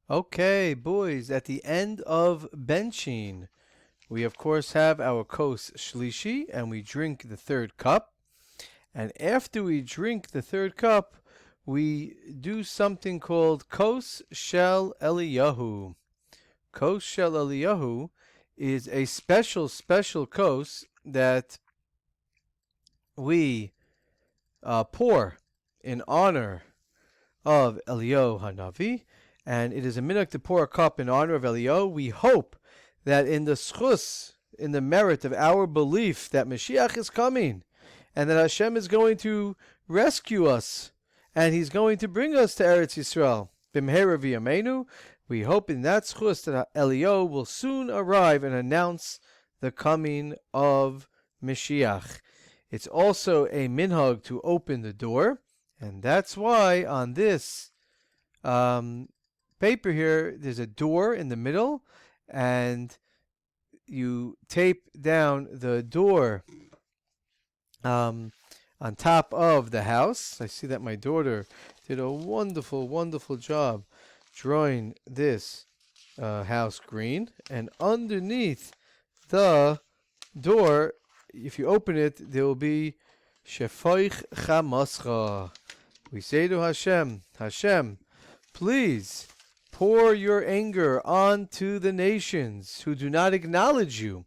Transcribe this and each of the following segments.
Okay, boys, at the end of benching, we of course have our kos shlishi, and we drink the third cup. And after we drink the third cup, we do something called kos shel Eliyahu. Kos shel Eliyahu is a special kos that we pour in honor of Eliyahu Hanavi, and it is a minhag to pour a cup in honor of Eliyahu. We hope that in the schus, in the merit of our belief that Mashiach is coming, and that Hashem is going to rescue us, and He's going to bring us to Eretz Yisrael. B'mehera v'yameinu. We hope in that schus that Eliyahu will soon arrive and announce the coming of Mashiach. It's also a minhag to open the door, and that's why on this paper here, there's a door in the middle, and you tape down the door on top of the house. I see that my daughter did a wonderful job drawing this house green, and underneath the door, if you open it, there will be Shefoich Chamascha. We say to Hashem, Hashem, please pour your anger onto the nations who do not acknowledge you.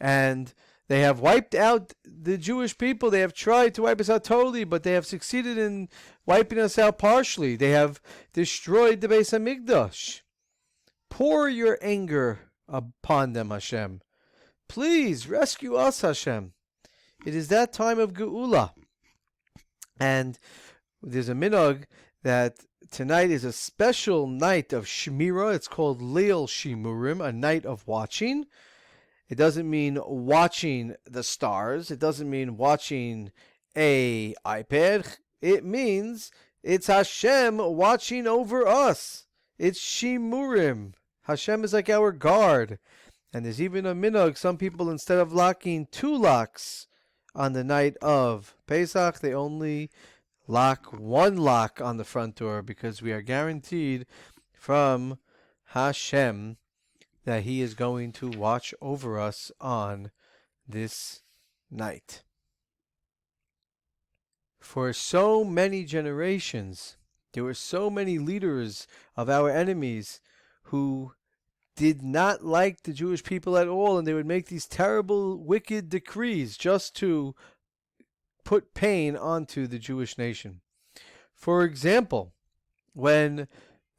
And they have wiped out the Jewish people. They have tried to wipe us out totally, but they have succeeded in wiping us out partially. They have destroyed the Beis HaMikdash. Pour your anger upon them, Hashem. Please rescue us, Hashem. It is that time of Geula. And there's a minhag that tonight is a special night of Shmira. It's called Leil Shimurim, a night of watching. It doesn't mean watching the stars. It doesn't mean watching a iPad. It means it's Hashem watching over us. It's Shimurim. Hashem is like our guard. And there's even a minhag. Some people, instead of locking 2 locks on the night of Pesach, they only lock 1 lock on the front door, because we are guaranteed from Hashem that He is going to watch over us on this night. For so many generations, there were so many leaders of our enemies who did not like the Jewish people at all, and they would make these terrible, wicked decrees just to put pain onto the Jewish nation. For example, when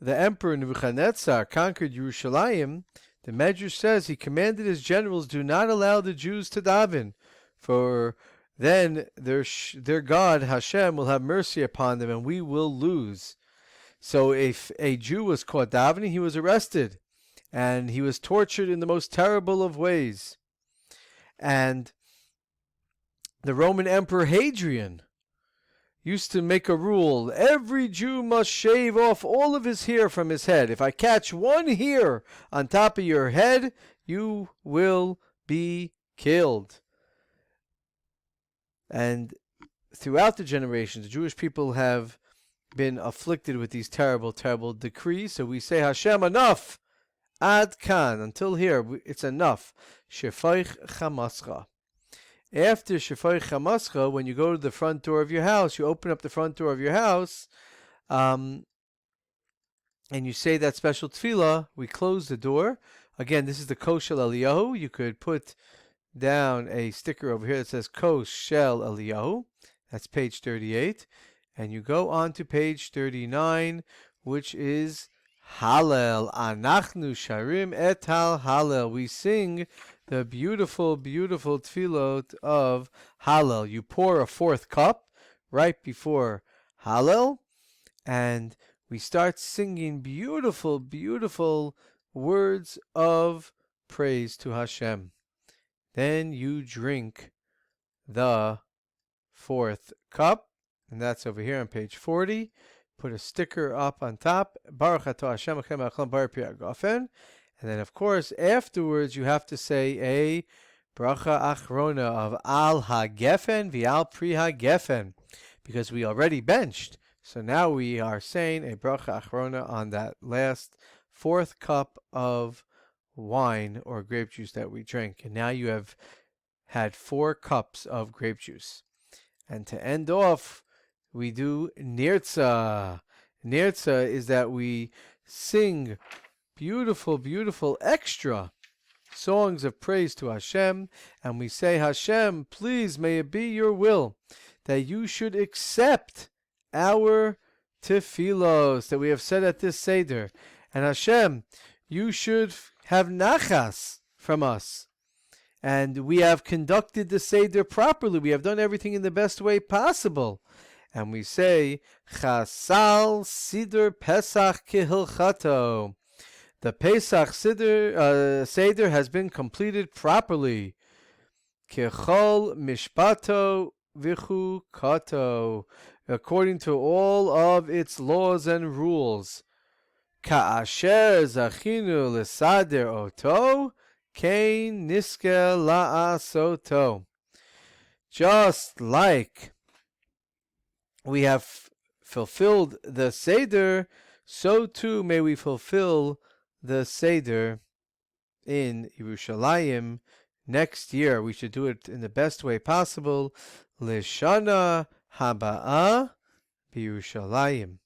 the Emperor Nebuchadnezzar conquered Yerushalayim, the Medrash says he commanded his generals, do not allow the Jews to daven, for then their God, Hashem, will have mercy upon them, and we will lose. So if a Jew was caught davening, he was arrested, and he was tortured in the most terrible of ways. And the Roman Emperor Hadrian used to make a rule: every Jew must shave off all of his hair from his head. If I catch 1 hair on top of your head, you will be killed. And throughout the generations, the Jewish people have been afflicted with these terrible decrees. So we say, Hashem, enough! Ad kan, until here, it's enough. Shefoich Chamascha. After Shefoich Chamascha, when you go to the front door of your house, you open up the front door of your house, and you say that special tefillah, we close the door. Again, this is the Kos Shel Eliyahu. You could put down a sticker over here that says Kos Shel Eliyahu. That's page 38. And you go on to page 39, which is Hallel. Anachnu sharim et Hallel. We sing the beautiful tefillot of Hallel. You pour a 4th cup right before Hallel, and we start singing beautiful words of praise to Hashem. Then you drink the 4th cup, and that's over here on page 40. Put a sticker up on top. Baruch atah Hashem Elokeinu melech haolam bar pi hagafen. And then, of course, afterwards, you have to say a bracha achrona of al hagefen v'al pri hagefen, because we already benched. So now we are saying a bracha achrona on that last fourth cup of wine or grape juice that we drink. And now you have had 4 cups of grape juice. And to end off, we do nirtza. Nirtza is that we sing beautiful, beautiful extra songs of praise to Hashem, and we say, Hashem, please may it be your will that you should accept our tefillos that we have said at this Seder. And Hashem, you should have nachas from us. And we have conducted the Seder properly. We have done everything in the best way possible. And we say, Chasal Siddur Pesach Kihilchato. The Pesach Seder has been completed properly. Kechol Mishpato Vichu Kato. According to all of its laws and rules. Ka'asher Zachinu L'Sader Oto. Kain Niske La'asoto. Just like we have fulfilled the Seder, so too may we fulfill the Seder in Yerushalayim next year. We should do it in the best way possible. Lishana Haba'a B'Yerushalayim.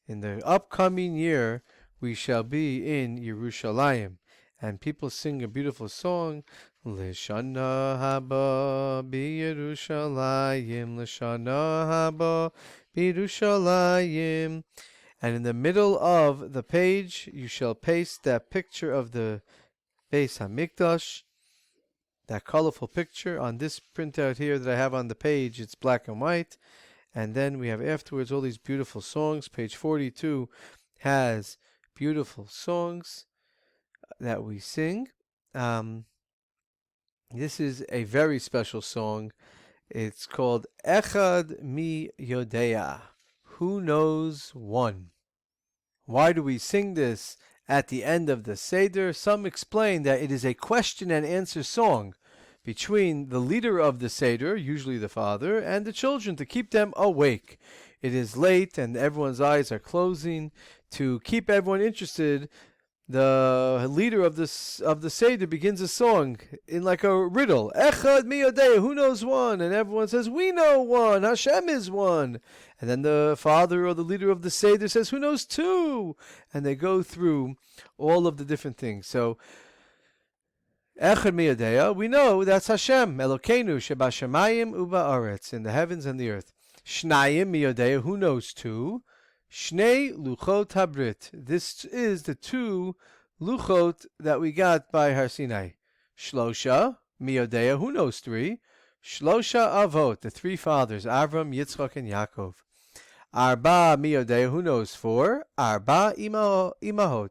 In the upcoming year, we shall be in Yerushalayim. And people sing a beautiful song. Lishana haba b'Yerushalayim, Lishana haba b'Yerushalayim. And in the middle of the page, you shall paste that picture of the Beis Hamikdash, that colorful picture. On this printout here that I have on the page, it's black and white. And then we have afterwards all these beautiful songs. Page 42 has beautiful songs that we sing. This is a very special song. It's called Echad Mi Yodea. Who knows one? Why do we sing this at the end of the Seder? Some explain that it is a question and answer song between the leader of the Seder, usually the father, and the children to keep them awake. It is late and everyone's eyes are closing. To keep everyone interested, the leader of the Seder begins a song in like a riddle. Echad mi yodea, who knows one? And everyone says, we know one, Hashem is one. And then the father or the leader of the Seder says, who knows two? And they go through all of the different things. So, Echad mi yodea, we know that's Hashem, Elokeinu, sheba shamayim uba aretz, in the heavens and the earth. Shnayim mi yodea, who knows two? Shnei luchot habrit. This is the 2 luchot that we got by Har Sinai. Shlosha miyodea. Who knows 3? Shlosha avot. The 3 fathers, Avram, Yitzchak, and Yaakov. Arba miyodea. Who knows 4? Arba imahot.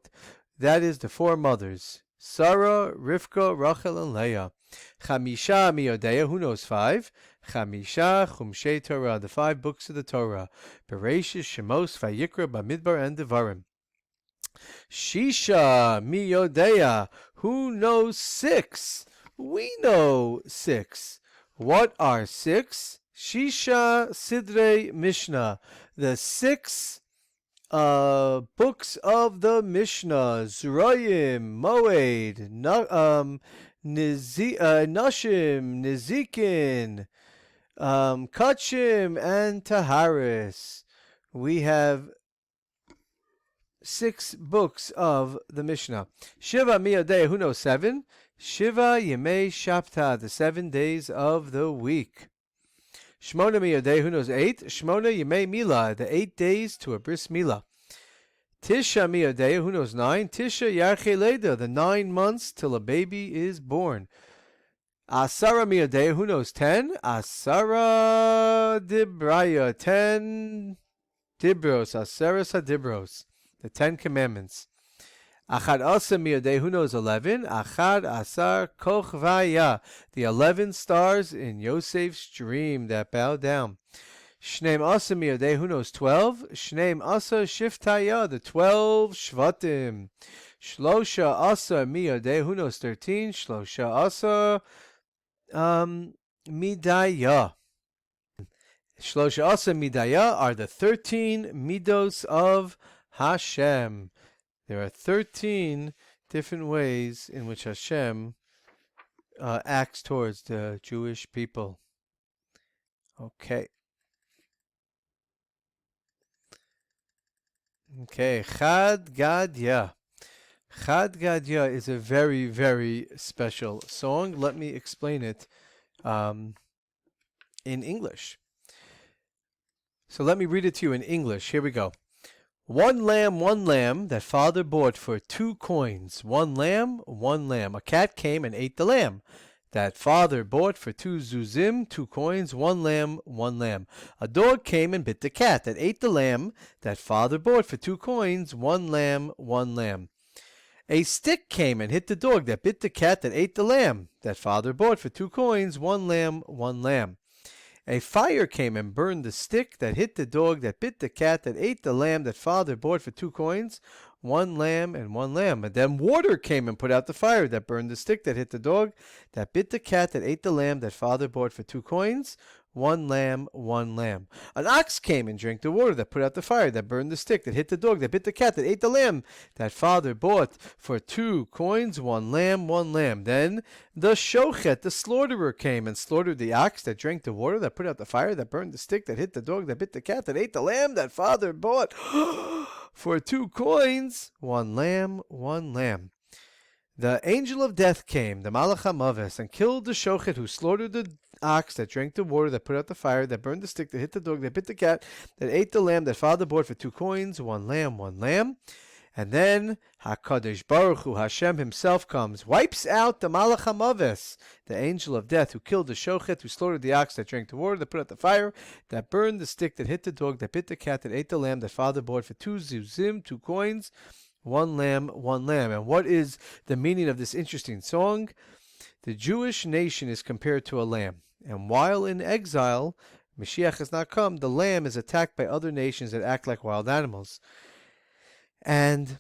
That is the 4 mothers, Sarah, Rivka, Rachel, and Leah. Chamisha miyodea. Who knows 5? Chamisha Chumshei Torah, the 5 books of the Torah. Bereshis, Shemos, Vayikra, Bamidbar, and Devarim. Shisha mi yodea. Who knows 6? We know 6. What are 6? Shisha Sidrei Mishnah. The 6 books of the Mishnah. Zroyim, Moed, Nashim, Nizikin, Kachim, and Taharis. We have 6 books of the Mishnah. Shiva miyodea, who knows 7? Shiva Yemei Shapta, the 7 days of the week. Shmona miyodea, who knows 8? Shmona Yemei Mila, the 8 days to a bris Mila. Tisha miyodea, who knows 9? Tisha Yarchei Leda, the 9 months till a baby is born. Asara miyodea, who knows 10? Asara Dibraya, 10 Dibros, Aseres HaDibros, the 10 commandments. Achad Asa miyodea, who knows 11? Achad Asar Kochvaya, the 11 stars in Yosef's dream that bow down. Shneim Asa miyodea, who knows 12? Shneim Asa Shiftaya, the 12 Shvatim. Shlosha Asa miyodea, who knows 13? Shlosha Asa Midaya. Shlosha Asa Midaya are the 13 midos of Hashem. There are 13 different ways in which Hashem acts towards the Jewish people. Okay. Okay, Chad Gadya. Chad Gadya is a very, very special song. Let me explain it in English. So let me read it to you in English. Here we go. One lamb that father bought for 2 coins. One lamb. A cat came and ate the lamb that father bought for 2 zuzim, 2 coins. One lamb. A dog came and bit the cat that ate the lamb that father bought for 2 coins. One lamb. A stick came and hit the dog that bit the cat that ate the lamb that father bought for 2 coins. One lamb. A fire came and burned the stick that hit the dog that bit the cat that ate the lamb that father bought for 2 coins. One lamb. And then water came and put out the fire that burned the stick that hit the dog that bit the cat that ate the lamb that father bought for 2 coins. One lamb. An ox came and drank the water that put out the fire that burned the stick that hit the dog that bit the cat that ate the lamb that father bought for 2 coins. One lamb. Then the shochet, the slaughterer, came and slaughtered the ox that drank the water that put out the fire that burned the stick that hit the dog that bit the cat that ate the lamb that father bought for 2 coins. One lamb. The angel of death came, the Malach HaMaves, and killed the shochet who slaughtered the ox that drank the water that put out the fire that burned the stick that hit the dog that bit the cat that ate the lamb that father bought for 2 coins. One lamb. And then HaKadosh Baruch Hu, Hashem himself, comes, wipes out the Malach HaMaves, the angel of death who killed the shochet who slaughtered the ox that drank the water that put out the fire that burned the stick that hit the dog that bit the cat that ate the lamb that father bought for 2 zuzim, 2 coins. One lamb. And what is the meaning of this interesting song? The Jewish nation is compared to a lamb. And while in exile, Mashiach has not come, the lamb is attacked by other nations that act like wild animals. And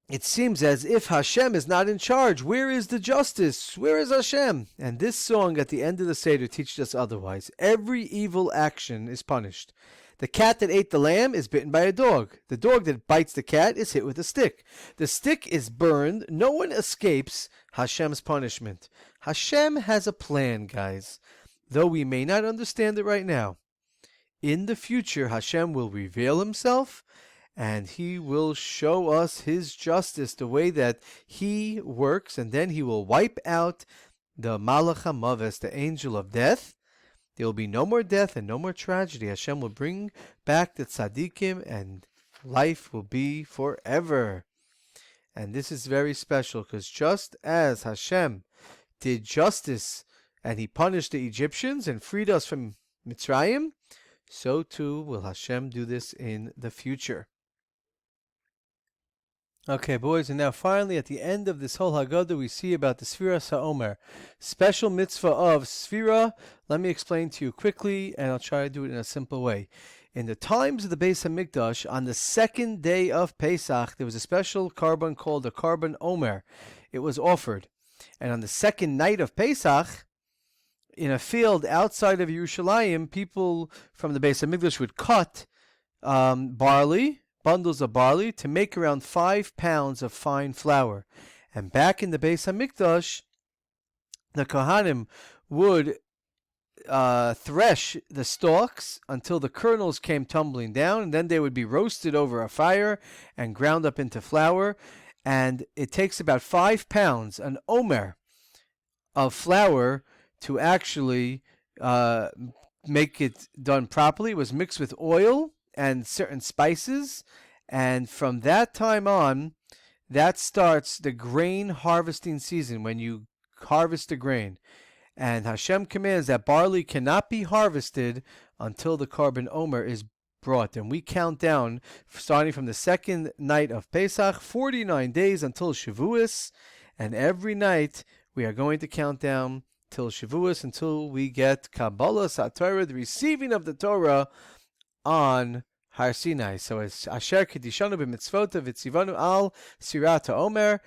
it seems as if Hashem is not in charge. Where is the justice? Where is Hashem? And this song at the end of the Seder teaches us otherwise. Every evil action is punished. The cat that ate the lamb is bitten by a dog. The dog that bites the cat is hit with a stick. The stick is burned. No one escapes Hashem's punishment. Hashem has a plan, guys, though we may not understand it right now. In the future, Hashem will reveal himself, and he will show us his justice, the way that he works, and then he will wipe out the Malach HaMaves, the angel of death. There will be no more death and no more tragedy. Hashem will bring back the tzaddikim and life will be forever. And this is very special because just as Hashem did justice and he punished the Egyptians and freed us from Mitzrayim, so too will Hashem do this in the future. Okay, boys, and now finally at the end of this whole Haggada, we see about the Sefirat Haomer, special mitzvah of Sefira. Let me explain to you quickly, and I'll try to do it in a simple way. In the times of the Beis Hamikdash, on the 2nd day of Pesach, there was a special carbon called the carbon Haomer. It was offered. And on the 2nd night of Pesach, in a field outside of Yerushalayim, people from the Beis Hamikdash would cut bundles of barley to make around 5 pounds of fine flour. And back in the Beis Hamikdash, the Kohanim would thresh the stalks until the kernels came tumbling down, and then they would be roasted over a fire and ground up into flour. And it takes about 5 pounds, an omer, of flour to actually make it done properly. It was mixed with oil and certain spices, and from that time on, that starts the grain harvesting season, when you harvest the grain. And Hashem commands that barley cannot be harvested until the carbon Haomer is brought. And we count down, starting from the 2nd night of Pesach, 49 days until Shavuos, and every night we are going to count down till Shavuos, until we get Kabbalah Satorah, the receiving of the Torah, on Har Sinai. So it's Asher Kedishanu b'mitzvotav v'tzivanu al Sefirat Haomer,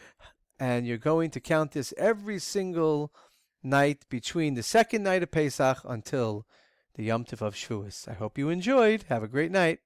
and you're going to count this every single night between the 2nd night of Pesach until the Yom Tov of Shavuos. I hope you enjoyed. Have a great night.